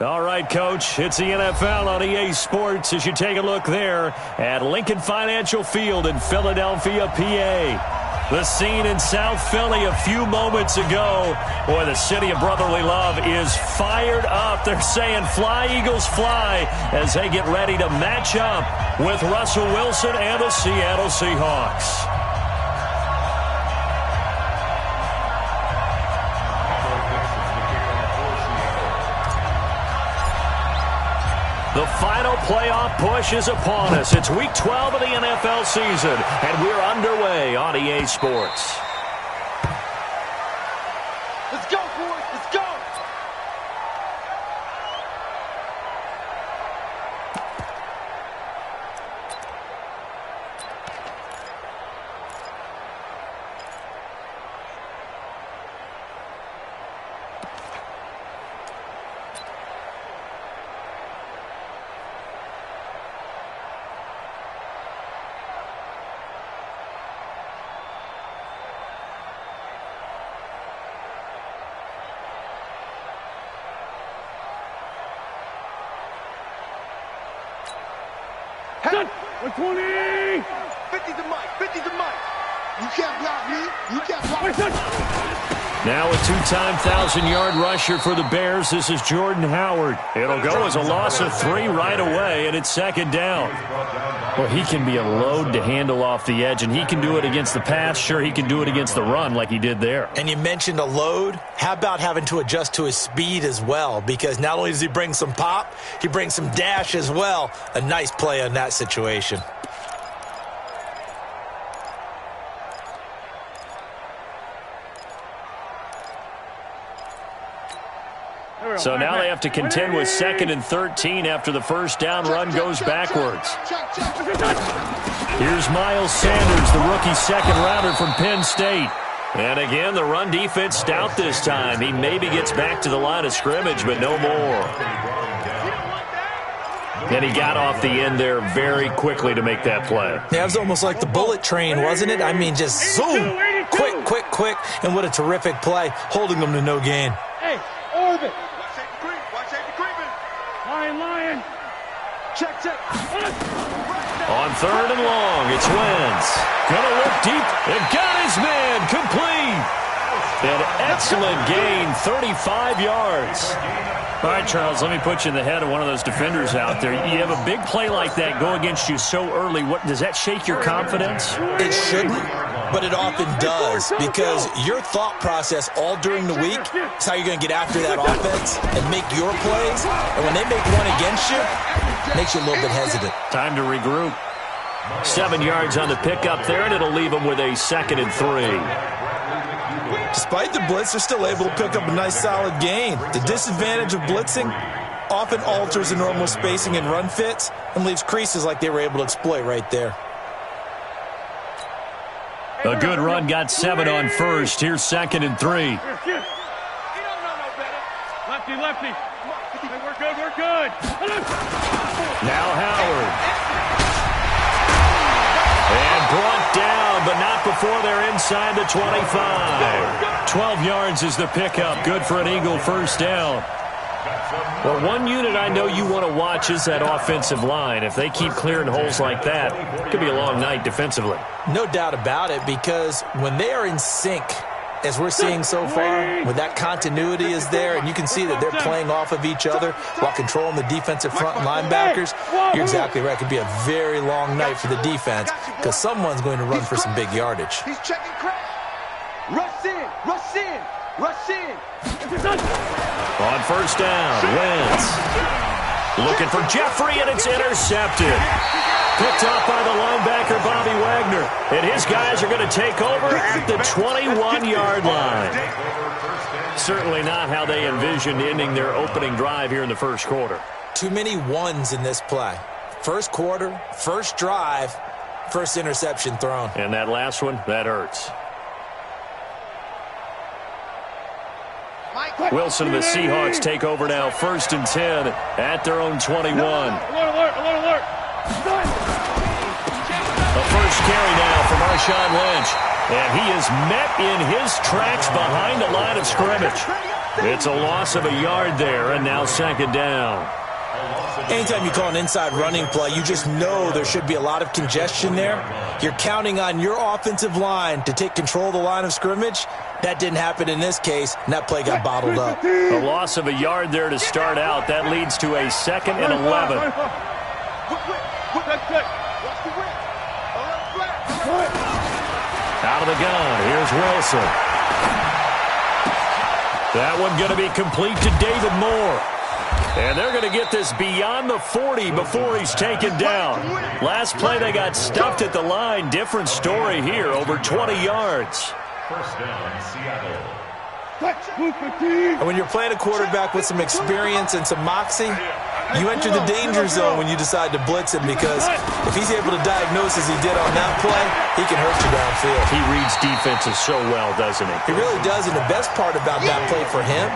All right, Coach, it's the NFL on EA Sports as you take a look there at Lincoln Financial Field in Philadelphia, PA. The scene in South Philly a few moments ago. Boy, the city of brotherly love is fired up. They're saying fly, Eagles, fly, as they get ready to match up with Russell Wilson and the Seattle Seahawks. The final playoff push is upon us. It's Week 12 of the NFL season, and we're underway on EA Sports. Let's go, boys. Let's go. Hey, 120! 50 to Mike. 50 to Mike. You can't block me. You can't block me. Now a two-time 1,000-yard rusher for the Bears. This is Jordan Howard. It'll go as a loss of 3 right away, and it's second down. Well, he can be a load to handle off the edge, and he can do it against the pass. Sure, he can do it against the run like he did there. And you mentioned a load. How about having to adjust to his speed as well? Because not only does he bring some pop, he brings some dash as well. A nice play in that situation. So now they have to contend with 2nd and 13 after the first down run goes backwards. Here's Miles Sanders, the rookie second-rounder from Penn State. And again, the run defense stout this time. He maybe gets back to the line of scrimmage, but no more. And he got off the end there very quickly to make that play. Yeah, it was almost like the bullet train, wasn't it? I mean, just zoom, quick, quick, quick, and what a terrific play, holding them to no gain. Hey, orbit. Watch safety creeping. Lion. Check. On 3rd and long, it's Wentz. Gonna look deep and got his man complete. An excellent gain, 35 yards. All right, Charles, let me put you in the head of one of those defenders out there. You have a big play like that go against you so early. What does that shake your confidence? It shouldn't, but it often does, because your thought process all during the week is how you're going to get after that offense and make your plays. And when they make one against you, it makes you a little bit hesitant. Time to regroup. 7 yards on the pickup there, and it'll leave them with a 2nd and 3. Despite the blitz, they're still able to pick up a nice solid gain. The disadvantage of blitzing often alters the normal spacing and run fits and leaves creases like they were able to exploit right there. A good run got 7 on first. Here's 2nd and 3. He don't know no better. Lefty. Hey, we're good. Now Howard. And brought down, but not before they're inside the 25. 12 yards is the pickup. Good for an Eagle first down. Well, one unit I know you want to watch is that offensive line. If they keep clearing holes like that, it could be a long night defensively. No doubt about it, because when they are in sync, as we're seeing so far, when that continuity is there, and you can see that they're playing off of each other while controlling the defensive front linebackers, you're exactly right. It could be a very long night for the defense because someone's going to run for some big yardage. He's checking crack. Rush in. On first down, Wentz. Looking for Jeffrey, and it's intercepted. Picked off by the linebacker, Bobby Wagner. And his guys are going to take over at the 21-yard line. Certainly not how they envisioned ending their opening drive here in the first quarter. Too many ones in this play. First quarter, first drive, first interception thrown. And that last one, that hurts. Wilson and the Seahawks take over now, 1st and 10 at their own 21. Alert. A first carry now for Marshawn Lynch. And he is met in his tracks behind the line of scrimmage. It's a loss of a yard there, and now second down. Anytime you call an inside running play, you just know there should be a lot of congestion there. You're counting on your offensive line to take control of the line of scrimmage. That didn't happen in this case, and that play got bottled up. A loss of a yard there to start out. That leads to a 2nd and 11. Out of the gun, here's Wilson. That one going to be complete to David Moore. And they're going to get this beyond the 40 before he's taken down. Last play, they got stuffed at the line. Different story here, over 20 yards. First down, Seattle. And when you're playing a quarterback with some experience and some moxie, you enter the danger zone when you decide to blitz him, because if he's able to diagnose as he did on that play, he can hurt you downfield. He reads defenses so well, doesn't he? He really does, and the best part about that play for him,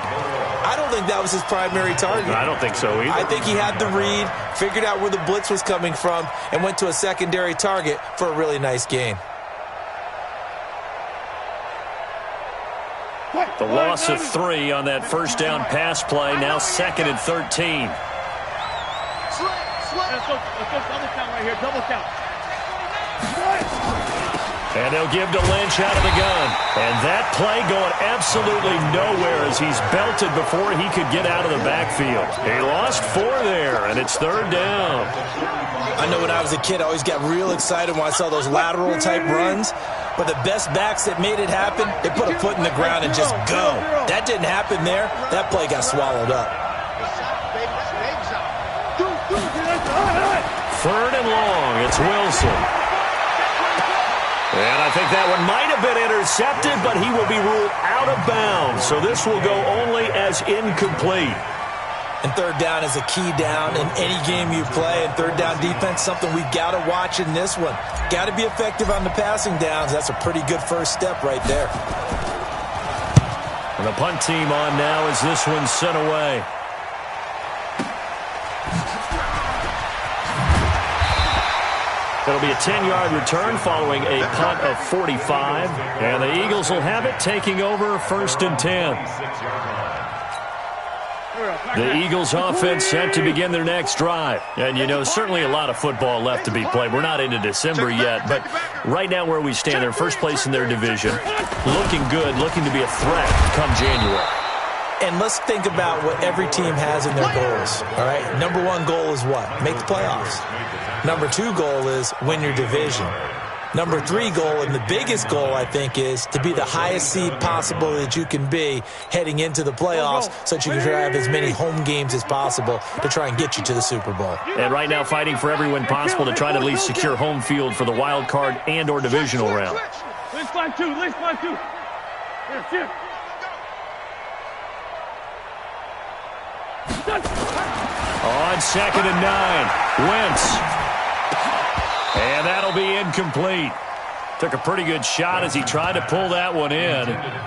I don't think that was his primary target. I don't think so either. I think he had the read, figured out where the blitz was coming from, and went to a secondary target for a really nice gain. The loss of 3 on that first down pass play, now 2nd and 13. Let's go double count right here, double count. And they'll give to Lynch out of the gun. And that play going absolutely nowhere as he's belted before he could get out of the backfield. He lost 4 there, and it's 3rd down. I know when I was a kid, I always got real excited when I saw those lateral-type runs. But the best backs that made it happen, they put a foot in the ground and just go. That didn't happen there. That play got swallowed up. 3rd and long. It's Wilson. And I think that one might have been intercepted, but he will be ruled out of bounds. So this will go only as incomplete. And 3rd down is a key down in any game you play. And 3rd down defense, something we've got to watch in this one. Got to be effective on the passing downs. That's a pretty good first step right there. And the punt team on now as this one's sent away. It'll be a 10-yard return following a punt of 45. And the Eagles will have it, taking over 1st and 10. The Eagles offense set to begin their next drive. And, you know, certainly a lot of football left to be played. We're not into December yet, but right now where we stand, they're first place in their division. Looking good, looking to be a threat come January. And let's think about what every team has in their goals, all right? Number 1 goal is what? Make the playoffs. Number 2 goal is win your division. Number 3 goal, and the biggest goal, I think, is to be the highest seed possible that you can be heading into the playoffs so that you can have as many home games as possible to try and get you to the Super Bowl. And right now fighting for every win possible to try to at least secure home field for the wild card and or divisional round. Let's find 2. Let's find 2. Yes, yes. On 2nd and 9, Wentz. And that'll be incomplete. Took a pretty good shot as he tried to pull that one in.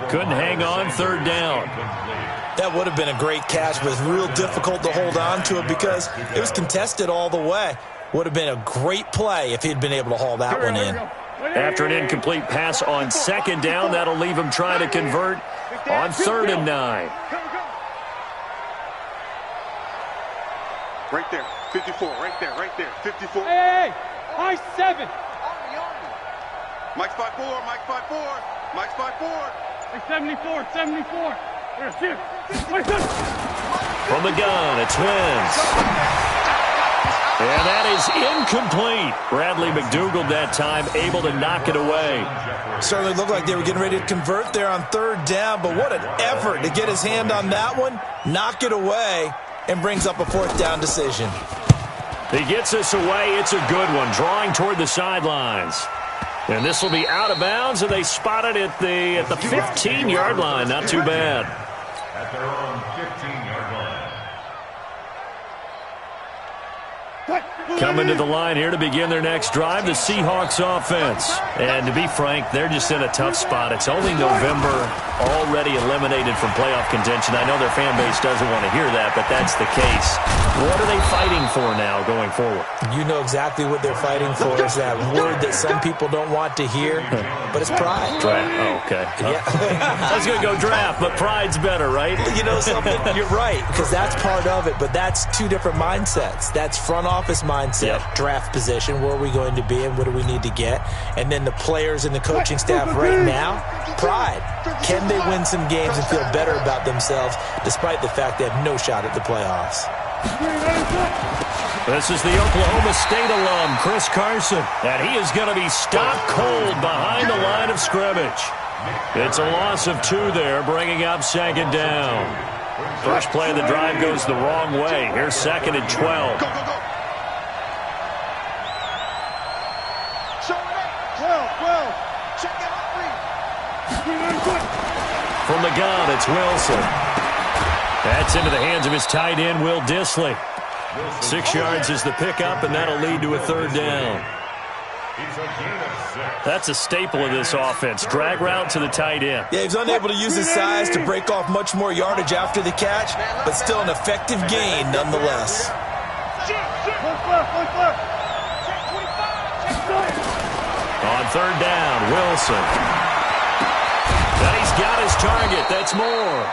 Couldn't hang on, 3rd down. That would have been a great catch, but it's real difficult to hold on to it because it was contested all the way. Would have been a great play if he'd been able to haul that one in. After an incomplete pass on 2nd down, that'll leave him trying to convert on 3rd and 9. Right there, 54, right there, 54. Hey, high 7. Mike's 5'4", Mike's 5'4", Mike's 5'4". Hey, 74, 74. Yes, yes. From the gun, it's Wentz. And that is incomplete. Bradley McDougald that time able to knock it away. Certainly looked like they were getting ready to convert there on 3rd down, but what an effort to get his hand on that one, knock it away, and brings up a 4th down decision. He gets this away. It's a good one, drawing toward the sidelines. And this will be out of bounds, and they spot it at the 15-yard line. Not too bad. At their own 15-yard Coming to the line here to begin their next drive, the Seahawks offense. And to be frank, they're just in a tough spot. It's only November, already eliminated from playoff contention. I know their fan base doesn't want to hear that, but that's the case. What are they fighting for now going forward? You know exactly what they're fighting for. Is that word that some people don't want to hear, but it's pride. Draft. Oh, okay. Yeah. I was going to go draft, but pride's better, right? You know something? You're right, because that's part of it, but that's two different mindsets. That's front office mindset, draft position, where are we going to be and what do we need to get? And then the players and the coaching staff right now, pride. Can they win some games and feel better about themselves despite the fact they have no shot at the playoffs? This is the Oklahoma State alum, Chris Carson, and he is going to be stopped cold behind the line of scrimmage. It's a loss of 2 there, bringing up second down. First play of the drive goes the wrong way. Here's 2nd and 12. Go. 12. Check it out. From the gun, it's Wilson. That's into the hands of his tight end, Will Dissly. 6 yards is the pickup, and that'll lead to a 3rd down. That's a staple of this offense. Drag route to the tight end. Yeah, he's unable to use his size to break off much more yardage after the catch, but still an effective gain nonetheless. On 3rd down, Wilson. And he's got his target. That's Moore.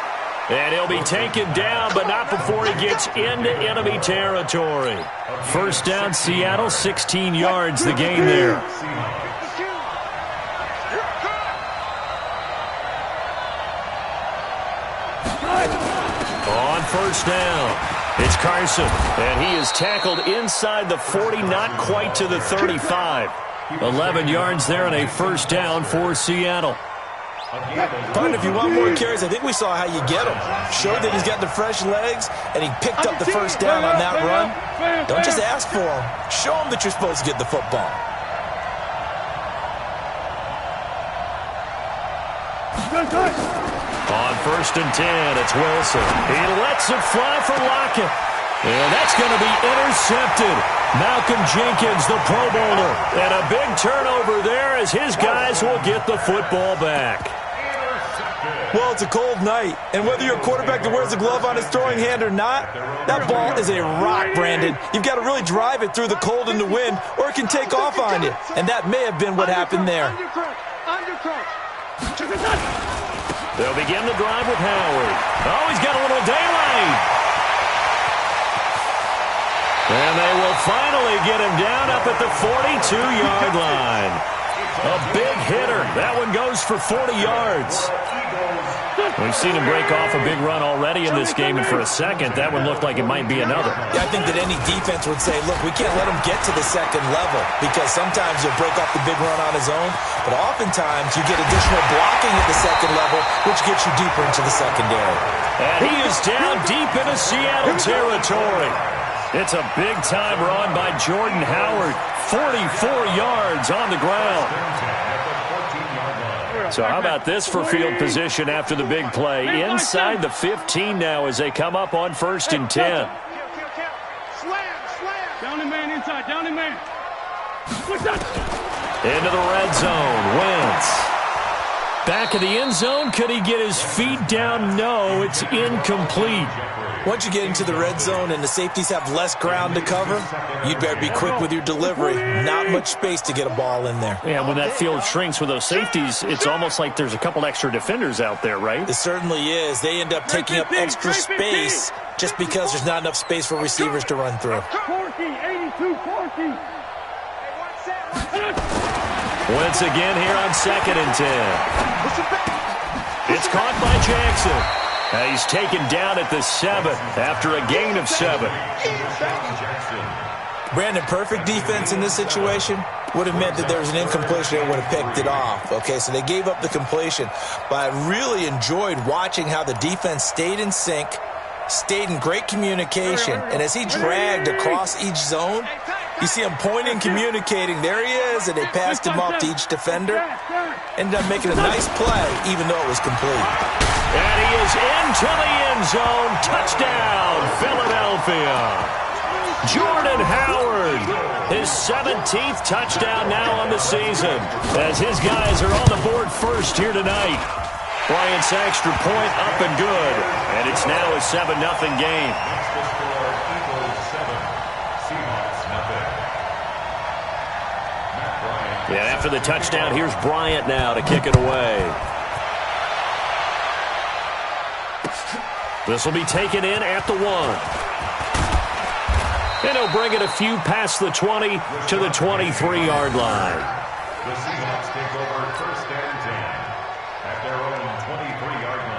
And he'll be taken down, but not before he gets into enemy territory. First down, Seattle, 16 yards, the gain there. On 1st down, it's Carson, and he is tackled inside the 40, not quite to the 35. 11 yards there and a 1st down for Seattle. Pun, if you want more carries, I think we saw how you get him. Showed that he's got the fresh legs, and he picked up the 1st down on that run. Don't just ask for him. Show him that you're supposed to get the football. On 1st and 10, it's Wilson. He lets it fly for Lockett. And that's going to be intercepted. Malcolm Jenkins, the Pro Bowler. And a big turnover there as his guys will get the football back. Well, it's a cold night, and whether you're a quarterback that wears a glove on his throwing hand or not, that ball is a rock, Brandon. You've got to really drive it through the cold and the wind, or it can take off on you. And that may have been what happened there. They'll begin the drive with Howard. Oh, he's got a little daylight. And they will finally get him down up at the 42-yard line. A big hitter. That one goes for 40 yards. We've seen him break off a big run already in this game, and for a second, that one looked like it might be another. Yeah, I think that any defense would say, look, we can't let him get to the 2nd level, because sometimes he'll break off the big run on his own, but oftentimes you get additional blocking at the 2nd level, which gets you deeper into the secondary. And he is down deep into Seattle territory. It's a big-time run by Jordan Howard. 44 yards on the ground. So how about this for field position after the big play? Inside the 15 now as they come up on 1st and 10. Down and man inside, down and man. Into the red zone, Wentz. Back of the end zone, could he get his feet down? No, it's incomplete. Once you get into the red zone and the safeties have less ground to cover, you'd better be quick with your delivery. Not much space to get a ball in there. Yeah, when that field shrinks with those safeties, it's almost like there's a couple extra defenders out there, right? It certainly is. They end up taking up extra space just because there's not enough space for receivers to run through. Once again here on 2nd and 10. It's caught by Jackson. He's taken down at the 7 after a gain of 7. Brandon, perfect defense in this situation would have meant that there was an incompletion and would have picked it off. Okay, so they gave up the completion. But I really enjoyed watching how the defense stayed in sync, stayed in great communication, and as he dragged across each zone, you see him pointing, communicating. There he is, and they passed him off to each defender. Ended up making a nice play, even though it was complete. And he is into the end zone. Touchdown, Philadelphia. Jordan Howard, his 17th touchdown now on the season, as his guys are on the board first here tonight. Bryant's extra point up and good, and it's now a 7-0 game. And after the touchdown, here's Bryant now to kick it away. This will be taken in at the 1. And he'll bring it a few past the 20 to the 23-yard line. The Seahawks take over first and 10 at their own 23-yard line.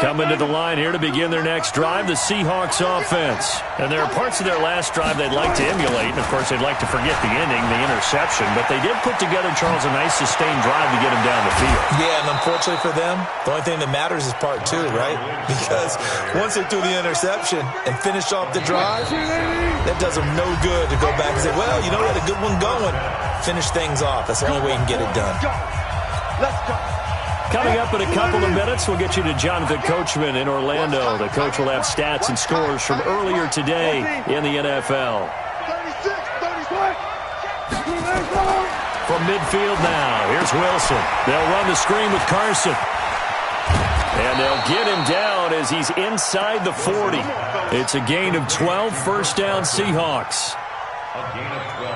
Coming to the line here to begin their next drive, the Seahawks offense. And there are parts of their last drive they'd like to emulate. And, of course, they'd like to forget the ending, the interception. But they did put together, Charles, a nice sustained drive to get him down the field. Yeah, and unfortunately for them, the only thing that matters is part 2, right? Because once they threw the interception and finished off the drive, that does them no good to go back and say, well, you know, we had a good one going. Finish things off. That's the only way you can get it done. Let's go. Coming up in a couple of minutes, we'll get you to Jonathan Coachman in Orlando. The coach will have stats and scores from earlier today in the NFL. 36, 31. From midfield now, here's Wilson. They'll run the screen with Carson. And they'll get him down as he's inside the 40. It's a gain of 12, first down Seahawks. A gain of 12.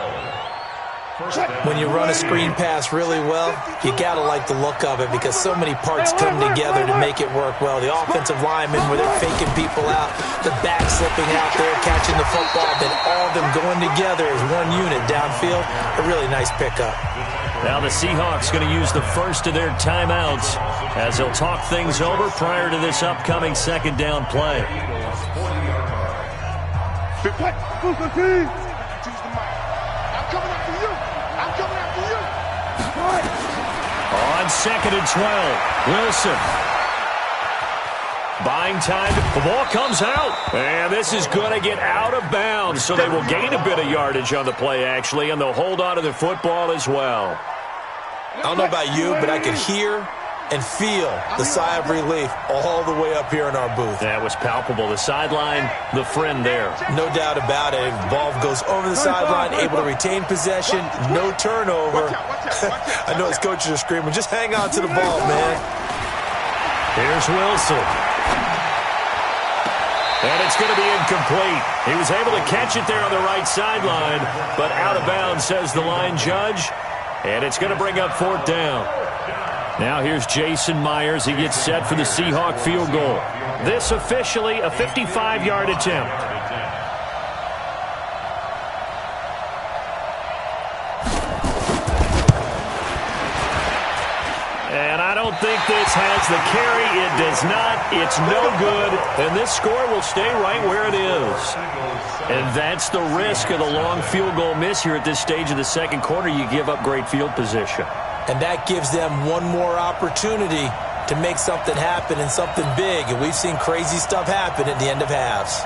When you run a screen pass really well, you got to like the look of it because so many parts come together to make it work well. The offensive linemen, where they're faking people out, the back slipping out there, catching the football, then all of them going together as one unit downfield. A really nice pickup. Now the Seahawks going to use the first of their timeouts as they'll talk things over prior to this upcoming second down play. On second and 12, Wilson. Buying time. The ball comes out. And this is going to get out of bounds, so they will gain a bit of yardage on the play, actually, and they'll hold on to the football as well. I don't know about you, but I could hear and feel the sigh of relief all the way up here in our booth. That was palpable. The sideline, the friend there. No doubt about it. The ball goes over the sideline, able to retain possession, no turnover. I know his coaches are screaming, just hang on to the ball, man. Here's Wilson. And it's going to be incomplete. He was able to catch it there on the right sideline, but out of bounds, says the line judge. And it's going to bring up fourth down. Now here's Jason Myers. He gets set for the Seahawk field goal. This officially a 55-yard attempt. And I don't think this has the carry. It does not. It's no good. And this score will stay right where it is. And that's the risk of the long field goal miss here at this stage of the second quarter. You give up great field position. And that gives them one more opportunity to make something happen and something big. And we've seen crazy stuff happen at the end of halves.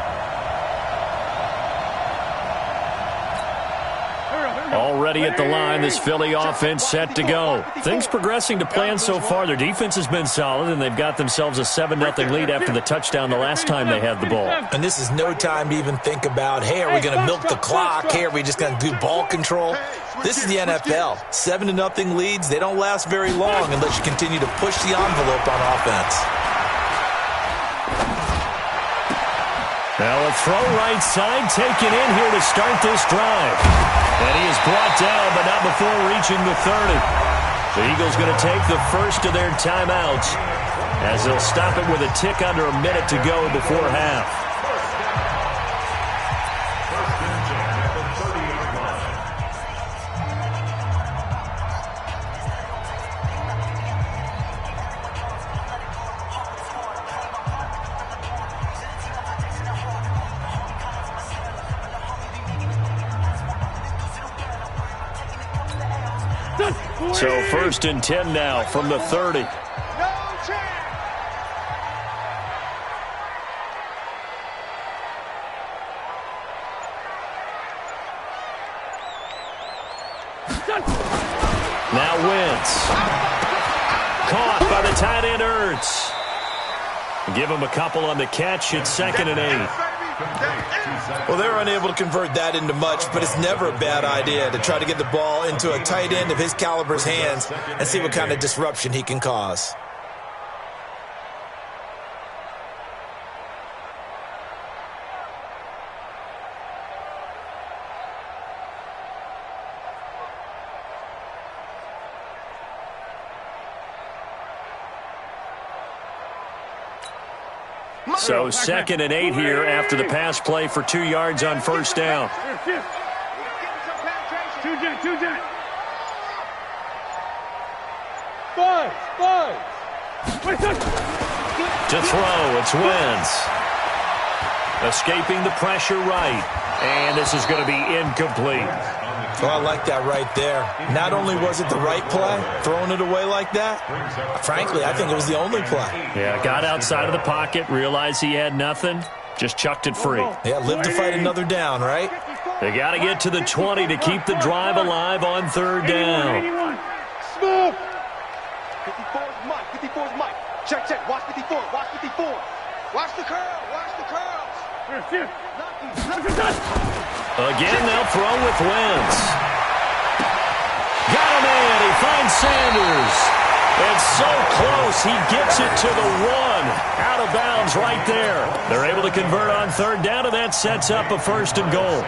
Already at the line, this Philly offense set to go. Things progressing to plan so far. Their defense has been solid, and they've got themselves a 7-0 lead after the touchdown the last time they had the ball. And this is no time to even think about, hey, are we going to milk the clock? Hey, are we just going to do ball control? This is the NFL. 7-0 leads, they don't last very long unless you continue to push the envelope on offense. Now a throw right side taken in here to start this drive. And he is brought down, but not before reaching the 30. The Eagles going to take the first of their timeouts as they'll stop it with a tick under a minute to go before half. So first and 10 now from the 30. Now Wentz. Caught by the tight end Ertz. Give him a couple on the catch. It's second and 8. Well, they were unable to convert that into much, but it's never a bad idea to try to get the ball into a tight end of his caliber's hands and see what kind of disruption he can cause. So 2nd and 8 here after the pass play for 2 yards on first down. Two jet. Five. To throw, it's Wentz. Escaping the pressure right. And this is going to be incomplete. Oh, I like that right there. Not only was it the right play, throwing it away like that, frankly, I think it was the only play. Yeah, got outside of the pocket, realized he had nothing, just chucked it free. Yeah, live to fight another down, right? They got to get to the 20 to keep the drive alive on 3rd down. 81. Smooth. 54 is Mike. 54 is Mike. Check. Watch 54. Watch 54. Watch the curl. Watch the curls. Again, they'll throw with Wentz. Got him in. He finds Sanders. It's so close. He gets it to the 1. Out of bounds right there. They're able to convert on 3rd down, and that sets up a 1st and goal.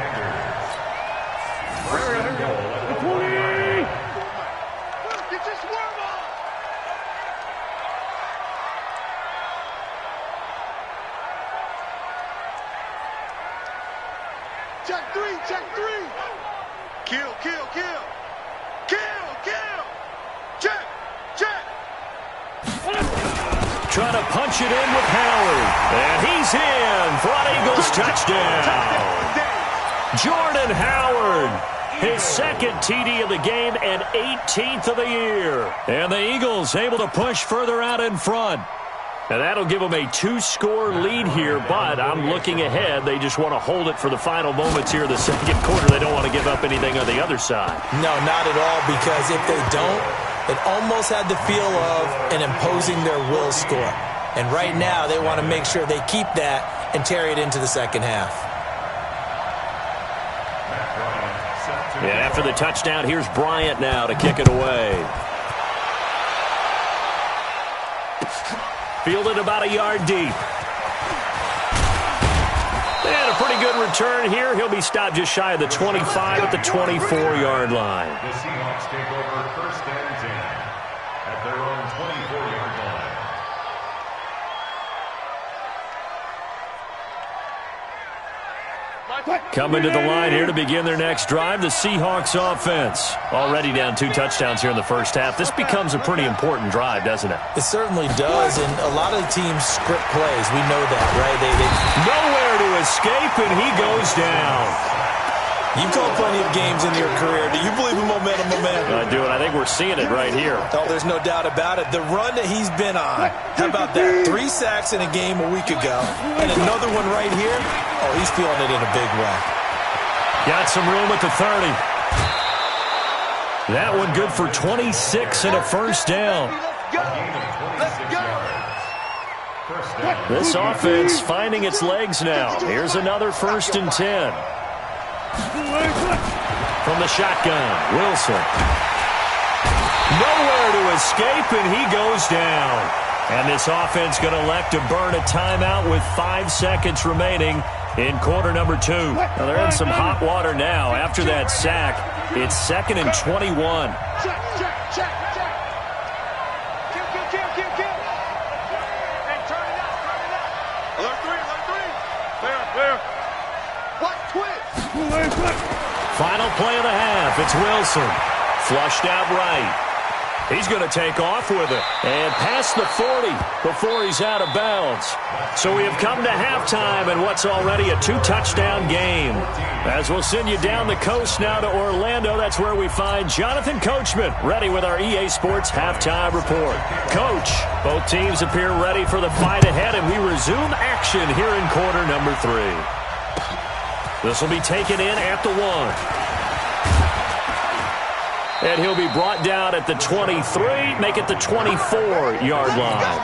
Check three. Kill. Check. Trying to punch it in with Howard. And he's in for an Eagles touchdown. Jordan Howard. His 2nd TD of the game and 18th of the year. And the Eagles able to push further out in front. And that'll give them a 2-score lead here, but I'm looking ahead. They just want to hold it for the final moments here of the 2nd quarter. They don't want to give up anything on the other side. No, not at all, because if they don't, it almost had the feel of an imposing their will score. And right now, they want to make sure they keep that and carry it into the 2nd half. Yeah, after the touchdown, here's Bryant now to kick it away. Fielded about a yard deep. And a pretty good return here. He'll be stopped just shy of the 25 at the 24-yard line. The Seahawks take over 1st and 10 at their own 24-yard line. Coming to the line here to begin their next drive, the Seahawks offense. Already down 2 touchdowns here in the 1st half. This becomes a pretty important drive, doesn't it? It certainly does, and a lot of the teams script plays. We know that, right? They nowhere to escape, and he goes down. You've called plenty of games in your career. Do you believe in momentum? I do, and I think we're seeing it right here. Oh, there's no doubt about it. The run that he's been on. How about that? 3 sacks in a game a week ago, and another one right here. Oh, he's feeling it in a big way. Got some room at the 30. That one good for 26 and a 1st down. Let's go. This offense finding its legs now. Here's another 1st and 10. From the shotgun, Wilson. Nowhere to escape, and he goes down. And this offense going to elect to burn a timeout with 5 seconds remaining in quarter number 2. Now they're in some hot water now. After that sack, it's 2nd and 21. Check. Kill. And turn it out. Alert 3. Clear. What twist? Final play of the half. It's Wilson. Flushed out right. He's going to take off with it. And past the 40 before he's out of bounds. So we have come to halftime in what's already a 2-touchdown game. As we'll send you down the coast now to Orlando, that's where we find Jonathan Coachman ready with our EA Sports halftime report. Coach, both teams appear ready for the fight ahead, and we resume action here in quarter number 3. This will be taken in at the 1. And he'll be brought down at the 23, make it the 24-yard line.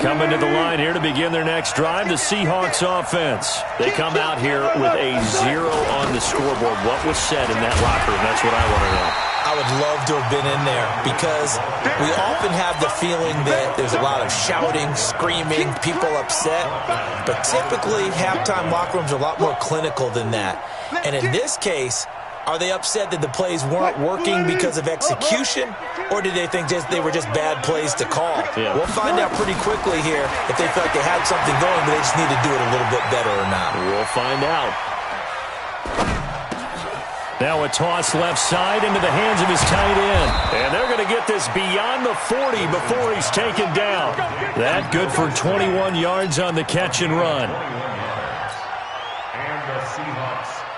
Coming to the line here to begin their next drive, the Seahawks offense. They come out here with a 0 on the scoreboard. What was said in that locker room? That's what I want to know. I would love to have been in there because we often have the feeling that there's a lot of shouting, screaming, people upset. But typically, halftime locker rooms are a lot more clinical than that. And in this case, are they upset that the plays weren't working because of execution, or did they think they were just bad plays to call? Yeah. We'll find out pretty quickly here if they feel like they had something going, but they just need to do it a little bit better or not. We'll find out. Now a toss left side into the hands of his tight end. And they're going to get this beyond the 40 before he's taken down. That good for 21 yards on the catch and run.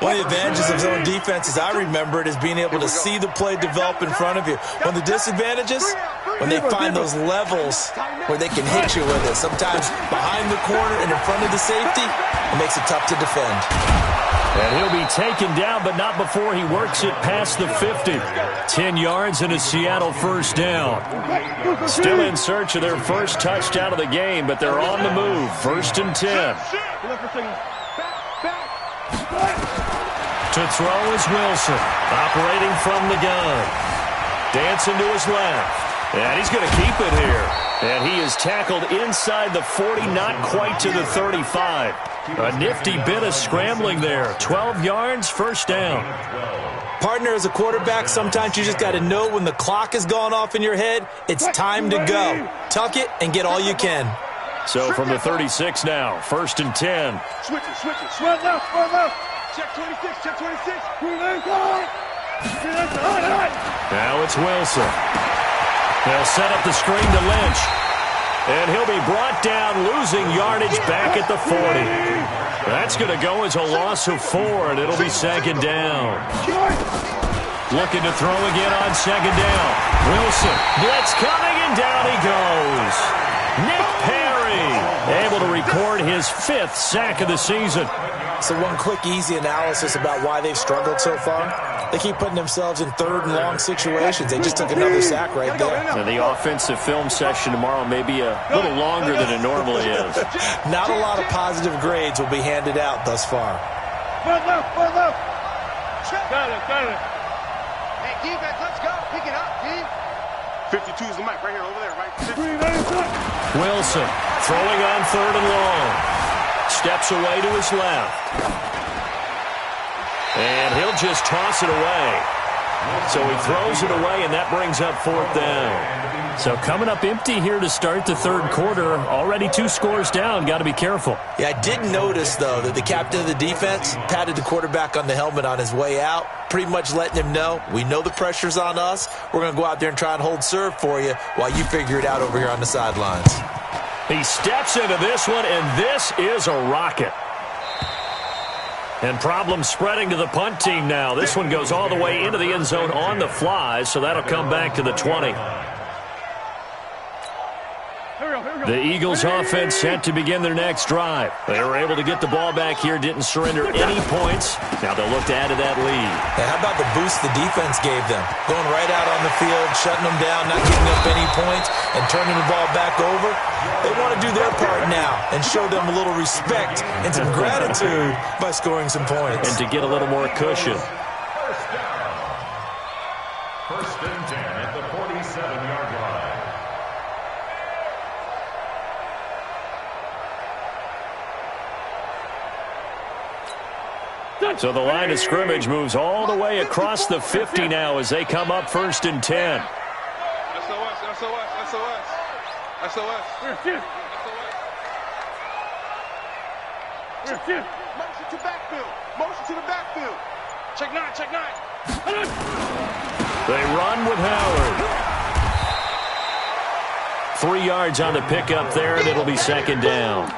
One of the advantages of zone defense, as I remember it, is being able to see the play develop in front of you. One of the disadvantages, when they find those levels where they can hit you with it, sometimes behind the corner and in front of the safety, it makes it tough to defend. And he'll be taken down, but not before he works it past the 50. 10 yards and a Seattle first down. Still in search of their first touchdown of the game, but they're on the move. 1st and 10. To throw is Wilson, operating from the gun. Dancing to his left. And he's going to keep it here. And he is tackled inside the 40, not quite to the 35. A nifty bit of scrambling there. 12 yards, first down. Partner, as a quarterback, sometimes you just got to know when the clock has gone off in your head, it's time to go. Tuck it and get all you can. So from the 36 now, 1st and 10. Switch it. Sweat left. Check 26, check 26. Now it's Wilson. They'll set up the screen to Lynch. And he'll be brought down, losing yardage back at the 40. That's going to go as a loss of 4, and it'll be 2nd down. Looking to throw again on 2nd down. Wilson, blitz coming, and down he goes. Nick Perry, able to record his 5th sack of the season. So one quick, easy analysis about why they've struggled so far. They keep putting themselves in 3rd and long situations. They just took another sack right there. Now the offensive film session tomorrow may be a little longer than it normally is. Not a lot of positive grades will be handed out thus far. Got it. Hey, defense, let's go. Pick it up, D. 52 is the mic right here, over there, right? Wilson throwing on 3rd and long. Steps away to his left. And he'll just toss it away. So he throws it away, and that brings up 4th down. So coming up empty here to start the 3rd quarter. Already 2 scores down. Got to be careful. Yeah, I did notice, though, that the captain of the defense patted the quarterback on the helmet on his way out, pretty much letting him know, we know the pressure's on us. We're going to go out there and try and hold serve for you while you figure it out over here on the sidelines. He steps into this one, and this is a rocket. And problems spreading to the punt team now. This one goes all the way into the end zone on the fly, so that'll come back to the 20. The Eagles offense set to begin their next drive. They were able to get the ball back here, didn't surrender any points. Now they'll look to add to that lead. Now, how about the boost the defense gave them? Going right out on the field, shutting them down, not giving up any points, and turning the ball back over. They want to do their part now and show them a little respect and some gratitude by scoring some points. And to get a little more cushion. 1st and 10 at the 47-yard line. So the line of scrimmage moves all the way across the 50 now as they come up 1st and 10. SOS. Motion to the backfield. Check 9. They run with Howard. 3 yards on the pickup there, and it'll be 2nd down.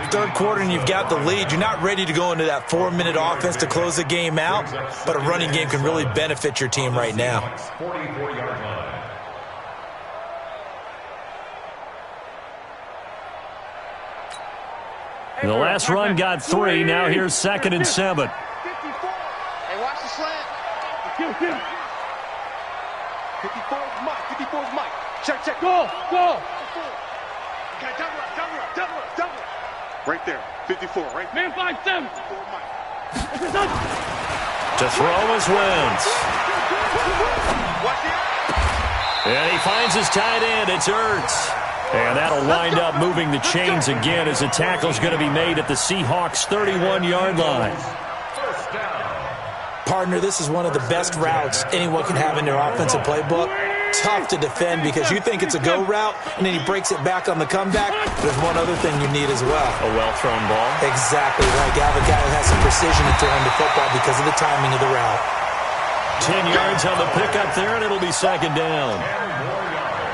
3rd quarter and you've got the lead. You're not ready to go into that 4-minute offense to close the game out, but a running game can really benefit your team right now. 44-yard line. The last run got 3. Now here's 2nd and 7. Hey, watch the slant. 54's Mike. Check. Go. Okay, double double up, double up. Right there, 54, right there. Man 5-7. To throw is Wentz. Watch it. And he finds his tight end. It's Ertz. And that'll wind up moving the chains again as a tackle's going to be made at the Seahawks' 31-yard line. Partner, this is one of the best routes anyone can have in their offensive playbook. Tough to defend because you think it's a go route, and then he breaks it back on the comeback. There's one other thing you need as well. A well-thrown ball. Exactly right. You have a guy who has some precision in throwing the football because of the timing of the route. 10 yards on the pickup there, and it'll be second down.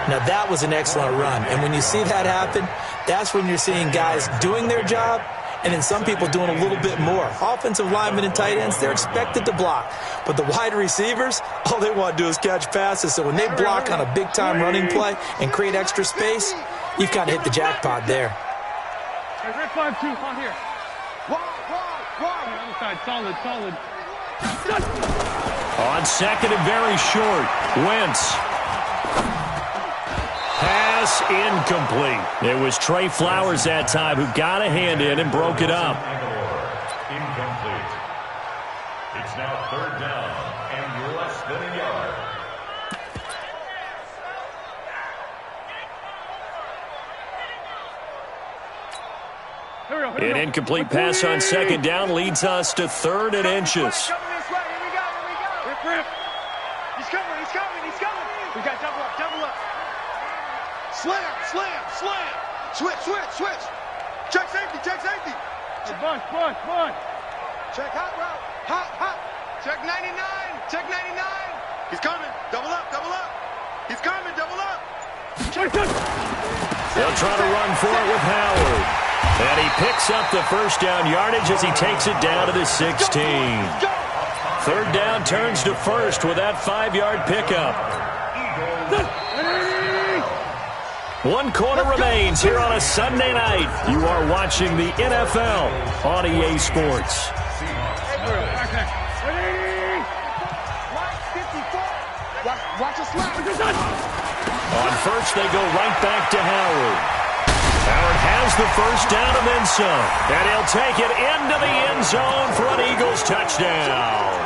Now, that was an excellent run. And when you see that happen, that's when you're seeing guys doing their job and then some people doing a little bit more. Offensive linemen and tight ends, they're expected to block. But the wide receivers, all they want to do is catch passes. So when they block on a big-time running play and create extra space, you've kind of hit the jackpot there. Hey, red 5-2, on here. Other side, solid. On second and very short, Wentz. Pass incomplete. It was Trey Flowers that time who got a hand in and broke it up. Incomplete. It's now third down and less than a yard. An incomplete pass on second down leads us to third and inches. Rip. He's coming. We got double up. Slam. Switch. Check safety. Hey, bunch. Check hot route. Hot. Check 99. He's coming. Double up. He's coming. Double up. They'll try to run for it with Howard. And he picks up the first down yardage as he takes it down to the 16. Third down turns to first with that 5-yard pickup. 1 quarter remains here on a Sunday night. You are watching the NFL on EA Sports. Watch us slap. On first, they go right back to Howard. Howard has the first down and then some. And he'll take it into the end zone for an Eagles touchdown.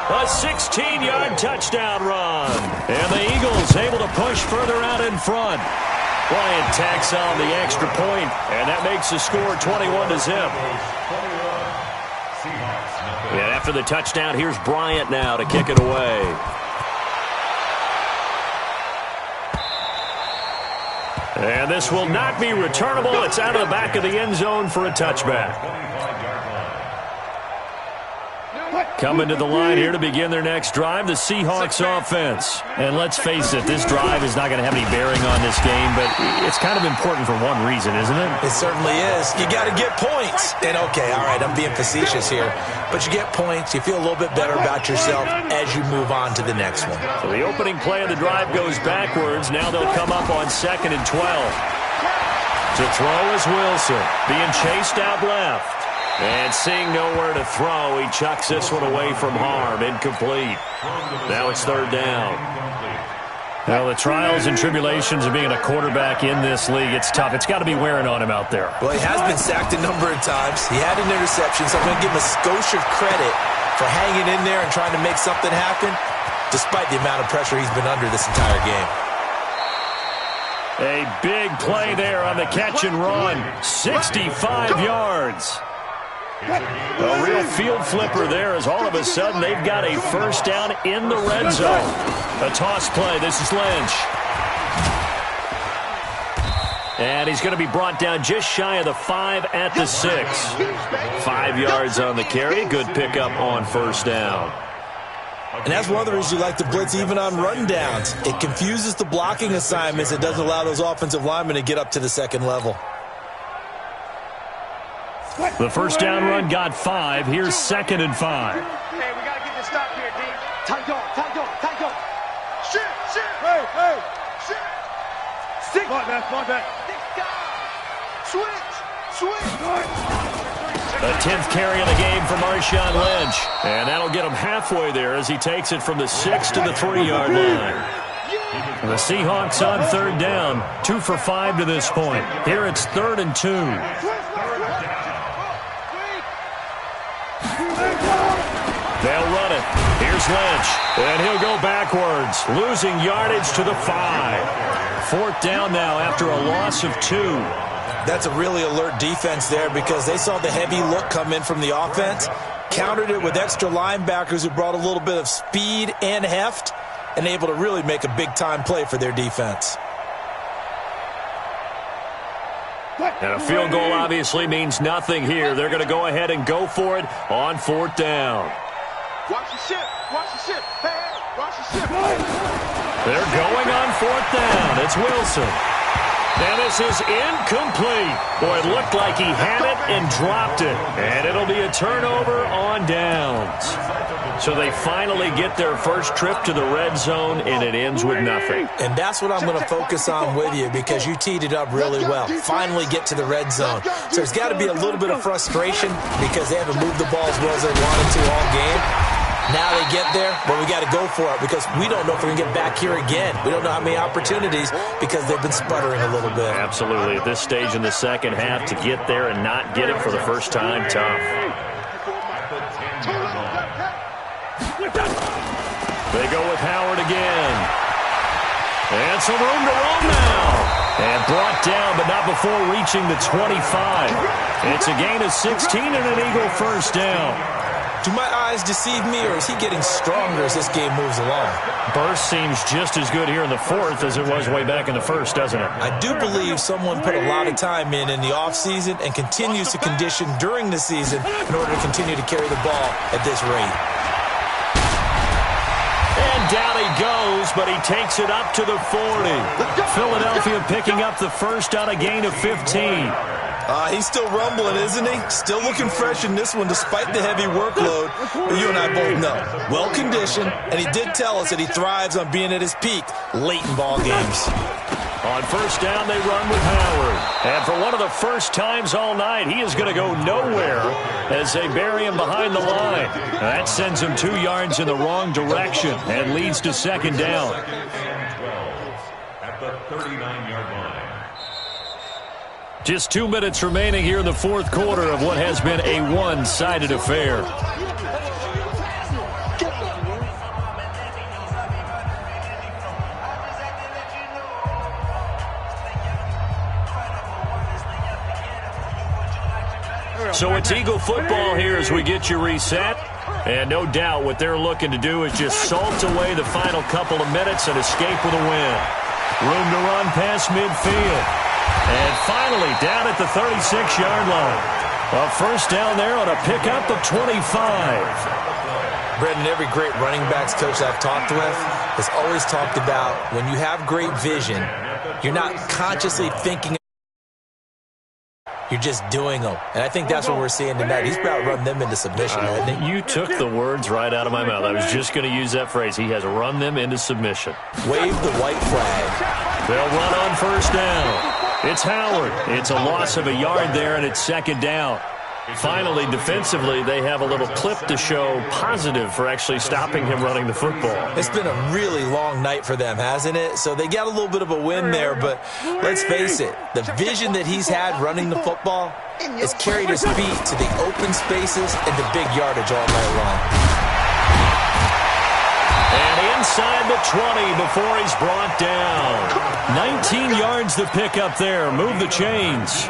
A 16-yard touchdown run. And the Eagles able to push further out in front. Bryant tacks on the extra point, and that makes the score 21-0. And after the touchdown, here's Bryant now to kick it away. And this will not be returnable. It's out of the back of the end zone for a touchback. Coming to the line here to begin their next drive, the Seahawks offense. And let's face it, this drive is not going to have any bearing on this game, but it's kind of important for one reason, isn't it? It certainly is. You got to get points. And, okay, all right, I'm being facetious here. But you get points, you feel a little bit better about yourself as you move on to the next one. So the opening play of the drive goes backwards. Now they'll come up on 2nd and 12. To throw is Wilson, being chased out left. And seeing nowhere to throw, he chucks this one away from harm. Incomplete. Now it's third down. Well, the trials and tribulations of being a quarterback in this league, it's tough. It's got to be wearing on him out there. Well, he has been sacked a number of times. He had an interception, so I'm going to give him a skosh of credit for hanging in there and trying to make something happen, despite the amount of pressure he's been under this entire game. A big play there on the catch and run. 65 yards. A real field flipper there as all of a sudden they've got a first down in the red zone. A toss play. This is Lynch. And he's going to be brought down just shy of the 5 at the 6. 5 yards on the carry. Good pickup on first down. And that's one of the reasons you like to blitz even on rundowns. It confuses the blocking assignments. It doesn't allow those offensive linemen to get up to the second level. The first down run got 5. Here's 2nd and 5. Hey, we got to get this stop here, D. Tight go. Shit. Hey. Shit. Stick. Spot that. Switch. The 10th carry of the game for Marshawn Lynch. And that'll get him halfway there as he takes it from the 6 to the 3-yard line. The Seahawks on third down, 2 for 5 to this point. Here it's 3rd and 2. They'll run it. Here's Lynch, and he'll go backwards, losing yardage to the 5. 4th down now after a loss of 2. That's a really alert defense there because they saw the heavy look come in from the offense, countered it with extra linebackers who brought a little bit of speed and heft, and able to really make a big-time play for their defense. And a field goal obviously means nothing here. They're going to go ahead and go for it on 4th down. Watch the ship. Watch the ship. Hey, watch the ship. They're going on 4th down. It's Wilson. And this is incomplete. Boy, it looked like he had it and dropped it. And it'll be a turnover on downs. So they finally get their first trip to the red zone, and it ends with nothing. And that's what I'm going to focus on with you because you teed it up really well. Finally get to the red zone. So there's got to be a little bit of frustration because they haven't moved the ball as well as they wanted to all game. Now they get there, but we got to go for it because we don't know if we can get back here again. We don't know how many opportunities because they've been sputtering a little bit. Absolutely. At this stage in the second half, to get there and not get it for the first time, tough. They go with Howard again. And some room to roam now. And brought down, but not before reaching the 25. It's a gain of 16 and an Eagle first down. Do my eyes deceive me, or is he getting stronger as this game moves along? Burst seems just as good here in the 4th as it was way back in the 1st, doesn't it? I do believe someone put a lot of time in the offseason and continues to condition during the season in order to continue to carry the ball at this rate. And down he goes, but he takes it up to the 40. Philadelphia picking up the first on a gain of 15. He's still rumbling, isn't he? Still looking fresh in this one despite the heavy workload. But you and I both know, well-conditioned, and he did tell us that he thrives on being at his peak late in ball games. On first down, they run with Howard. And for one of the first times all night, he is going to go nowhere as they bury him behind the line. That sends him 2 yards in the wrong direction and leads to second down. At the 39-yard line. Just 2 minutes remaining here in the 4th quarter of what has been a one-sided affair. So it's Eagle football here as we get you reset. And no doubt what they're looking to do is just salt away the final couple of minutes and escape with a win. Room to run past midfield. And finally down at the 36-yard line. A first down there on a pickup of 25. Brendan, every great running backs coach I've talked with has always talked about when you have great vision, you're not consciously thinking. You're just doing them. And I think that's what we're seeing tonight. He's about to run them into submission, hasn't he? You took the words right out of my mouth. I was just going to use that phrase. He has run them into submission. Wave the white flag. They'll run on first down. It's Howard. It's a loss of a yard there, and it's second down. Finally, defensively, they have a little clip to show positive for actually stopping him running the football. It's been a really long night for them, hasn't it? So they got a little bit of a win there, but let's face it, the vision that he's had running the football has carried his feet to the open spaces and the big yardage all night long. And inside the 20 before he's brought down. 19 yards to pick up there. Move the chains.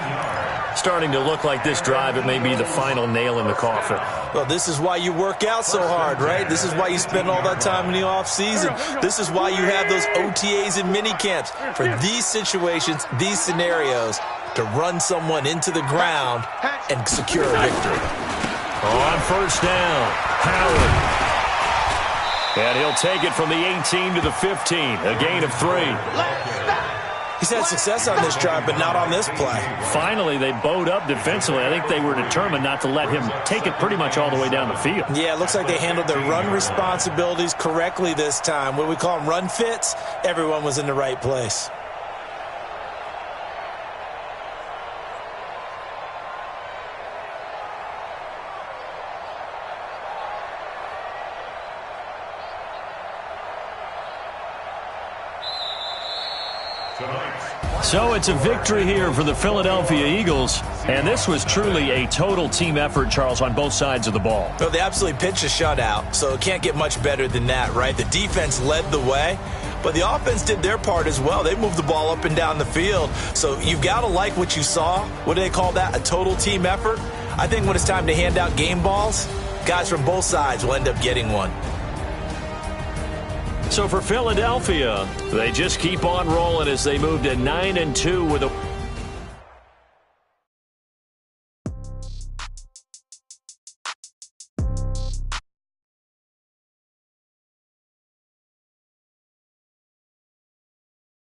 Starting to look like this drive, it may be the final nail in the coffin. Well, this is why you work out so hard, right? This is why you spend all that time in the offseason. This is why you have those OTAs and mini camps. For these situations, these scenarios, to run someone into the ground and secure a victory. On first down, Howard. And he'll take it from the 18 to the 15, a gain of 3. He's had success on this drive, but not on this play. Finally, they bowed up defensively. I think they were determined not to let him take it pretty much all the way down the field. Yeah, it looks like they handled their run responsibilities correctly this time. What we call them run fits, everyone was in the right place. So it's a victory here for the Philadelphia Eagles. And this was truly a total team effort, Charles, on both sides of the ball. Well, they absolutely pitched a shutout, so it can't get much better than that, right? The defense led the way, but the offense did their part as well. They moved the ball up and down the field. So you've got to like what you saw. What do they call that? A total team effort? I think when it's time to hand out game balls, guys from both sides will end up getting one. So for Philadelphia, they just keep on rolling as they move to 9-2 with a